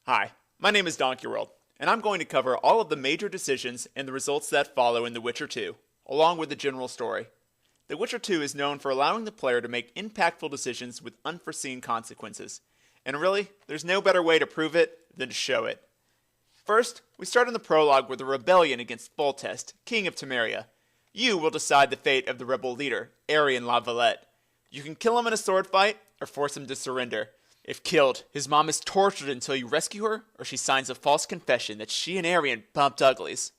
Hi, my name is Donkey World, and I'm going to cover all of the major decisions and the results that follow in The Witcher 2, along with the general story. The Witcher 2 is known for allowing the player to make impactful decisions with unforeseen consequences, and really, there's no better way to prove it than to show it. First, we start in the prologue with a rebellion against Foltest, king of Temeria. You will decide the fate of the rebel leader, Aryan La Valette. You can kill him in a sword fight, or force him to surrender. If killed, his mom is tortured until you rescue her, or she signs a false confession that she and Aryan bumped uglies.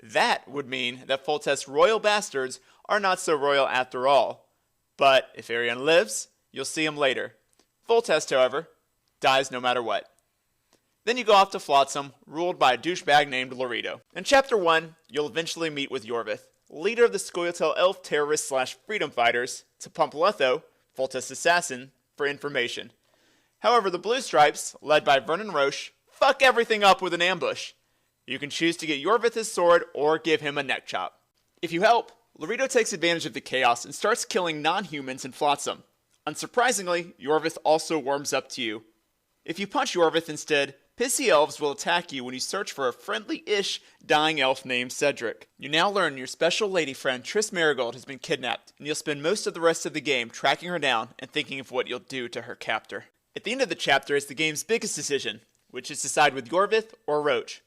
That would mean that Foltest's royal bastards are not so royal after all. But if Aryan lives, you'll see him later. Foltest, however, dies no matter what. Then you go off to Flotsam, ruled by a douchebag named Leto. In Chapter 1, you'll eventually meet with Yorvith, leader of the Scoia'tael elf terrorists/freedom fighters, to pump Leto, Foltest's assassin, for information. However, the Blue Stripes, led by Vernon Roche, fuck everything up with an ambush. You can choose to get Yorvith his sword or give him a neck chop. If you help, Leto takes advantage of the chaos and starts killing non-humans in Flotsam. Unsurprisingly, Yorvith also warms up to you. If you punch Yorvith instead, pissy elves will attack you when you search for a friendly-ish dying elf named Cedric. You now learn your special lady friend Triss Marigold has been kidnapped, and you'll spend most of the rest of the game tracking her down and thinking of what you'll do to her captor. At the end of the chapter is the game's biggest decision, which is to side with Yorvith or Roche.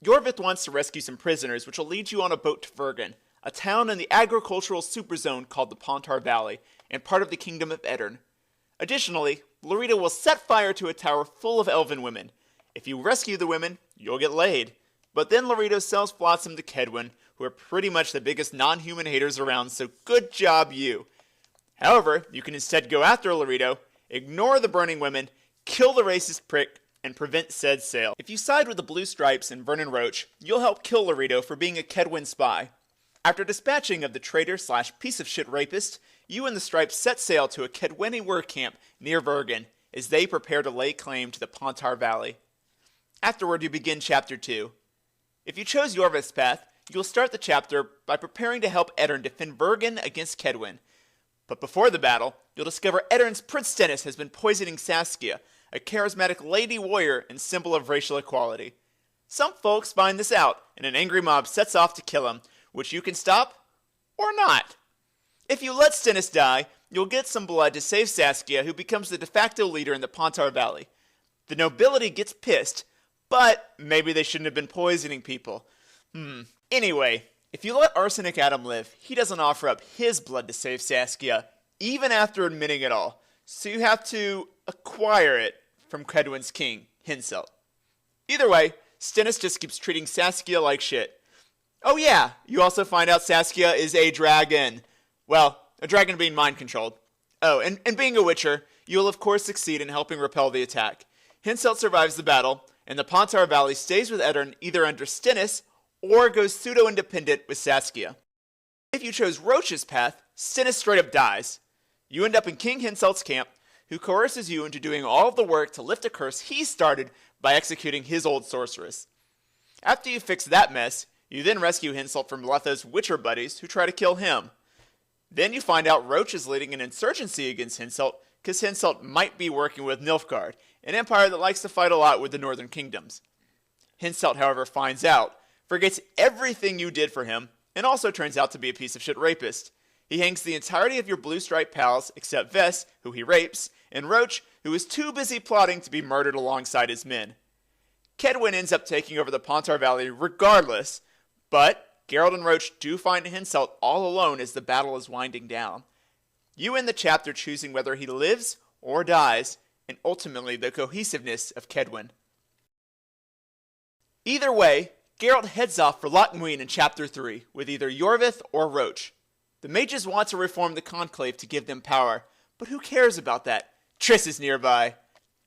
Yorvith wants to rescue some prisoners, which will lead you on a boat to Vergen, a town in the agricultural superzone called the Pontar Valley, and part of the Kingdom of Edirn. Additionally, Leto will set fire to a tower full of elven women. If you rescue the women, you'll get laid. But then Leto sells Flotsam to Kaedwen, who are pretty much the biggest non-human haters around, so good job you. However, you can instead go after Leto, ignore the burning women, kill the racist prick, and prevent said sale. If you side with the Blue Stripes and Vernon Roche, you'll help kill Leto for being a Kaedwen spy. After dispatching of the traitor/piece-of-shit rapist, you and the Stripes set sail to a Kaedweni war camp near Vergen, as they prepare to lay claim to the Pontar Valley. Afterward, you begin Chapter 2. If you chose Yorvith's path, you'll start the chapter by preparing to help Edirn defend Vergen against Kaedwen. But before the battle, you'll discover Edirn's Prince Stennis has been poisoning Saskia, a charismatic lady warrior and symbol of racial equality. Some folks find this out, and an angry mob sets off to kill him, which you can stop, or not. If you let Stennis die, you'll get some blood to save Saskia, who becomes the de facto leader in the Pontar Valley. The nobility gets pissed, but maybe they shouldn't have been poisoning people. Anyway, if you let Arsenic Adam live, he doesn't offer up his blood to save Saskia, even after admitting it all, so you have to acquire it from Kaedwen's king, Henselt. Either way, Stennis just keeps treating Saskia like shit. Oh yeah, you also find out Saskia is a dragon. Well, a dragon being mind-controlled. Oh, and being a Witcher, you'll of course succeed in helping repel the attack. Henselt survives the battle, and the Pontar Valley stays with Edirn either under Stennis or goes pseudo-independent with Saskia. If you chose Roche's path, Stennis straight up dies. You end up in King Henselt's camp, who coerces you into doing all of the work to lift a curse he started by executing his old sorceress. After you fix that mess, you then rescue Henselt from Letho's Witcher buddies who try to kill him. Then you find out Roche is leading an insurgency against Henselt because Henselt might be working with Nilfgaard, an empire that likes to fight a lot with the northern kingdoms. Henselt, however, finds out, forgets everything you did for him, and also turns out to be a piece of shit rapist. He hangs the entirety of your Blue Stripe pals except Vess, who he rapes, and Roche, who is too busy plotting to be murdered alongside his men. Kaedwen ends up taking over the Pontar Valley regardless, but Geralt and Roche do find Henselt all alone as the battle is winding down. You end the chapter choosing whether he lives or dies, and ultimately the cohesiveness of Kaedwen. Either way, Geralt heads off for Lawton Wien in Chapter 3 with either Yorvith or Roche. The mages want to reform the Conclave to give them power, but who cares about that? Triss is nearby.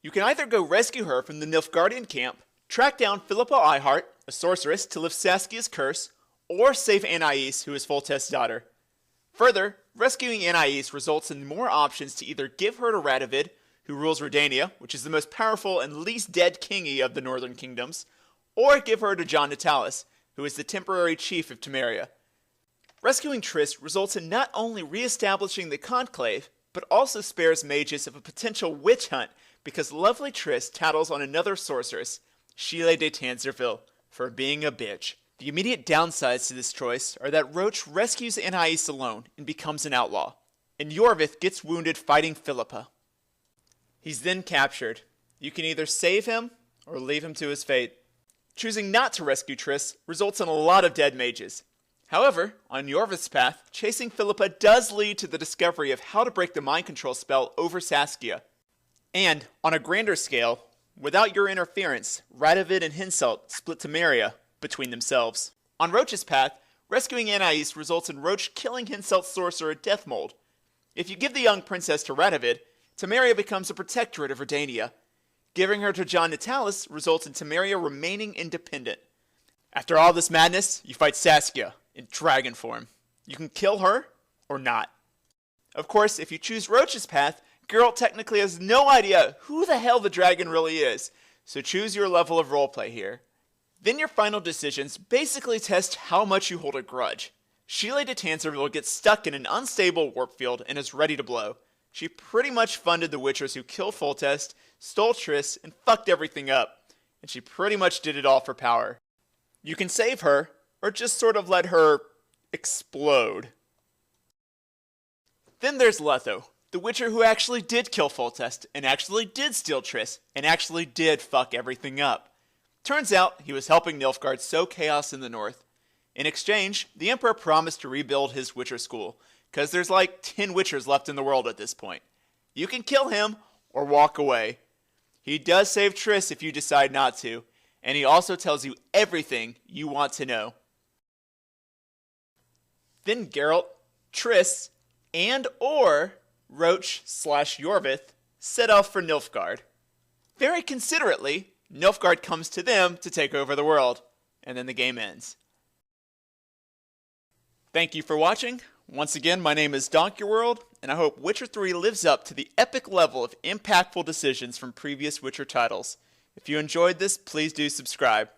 You can either go rescue her from the Nilfgaardian camp, track down Philippa Eihart, a sorceress, to lift Saskia's curse, or save Anais, who is Foltest's daughter. Further, rescuing Anais results in more options to either give her to Radovid, who rules Redania, which is the most powerful and least dead kingy of the northern kingdoms, or give her to John Natalis, who is the temporary chief of Temeria. Rescuing Triss results in not only re-establishing the Conclave, but also spares mages of a potential witch hunt because lovely Triss tattles on another sorceress, Sheila de Tanzerville, for being a bitch. The immediate downsides to this choice are that Roach rescues Anais alone and becomes an outlaw, and Yorvith gets wounded fighting Philippa. He's then captured. You can either save him or leave him to his fate. Choosing not to rescue Triss results in a lot of dead mages. However, on Yorvith's path, chasing Philippa does lead to the discovery of how to break the mind control spell over Saskia. And, on a grander scale, without your interference, Radovid and Henselt split Temeria between themselves. On Roach's path, rescuing Anais results in Roach killing Henselt's sorcerer Deathmold. If you give the young princess to Radovid, Temeria becomes a protectorate of Redania. Giving her to John Natalis results in Temeria remaining independent. After all this madness, you fight Saskia in dragon form. You can kill her or not. Of course, if you choose Roach's path, Geralt technically has no idea who the hell the dragon really is, so choose your level of roleplay here. Then your final decisions basically test how much you hold a grudge. Sheila de Tanzerville gets stuck in an unstable warp field and is ready to blow. She pretty much funded the Witchers who killed Foltest, stole Triss, and fucked everything up. And she pretty much did it all for power. You can save her, or just sort of let her explode. Then there's Leto, the Witcher who actually did kill Foltest, and actually did steal Triss, and actually did fuck everything up. Turns out, he was helping Nilfgaard sow chaos in the north. In exchange, the Emperor promised to rebuild his Witcher school, because there's like 10 Witchers left in the world at this point. You can kill him, or walk away. He does save Triss if you decide not to, and he also tells you everything you want to know. Then Geralt, Triss, and or Roach/Yorvith set off for Nilfgaard. Very considerately, Nilfgaard comes to them to take over the world, and then the game ends. Thank you for watching. Once again, my name is DonkeyWorld, and I hope Witcher 3 lives up to the epic level of impactful decisions from previous Witcher titles. If you enjoyed this, please do subscribe.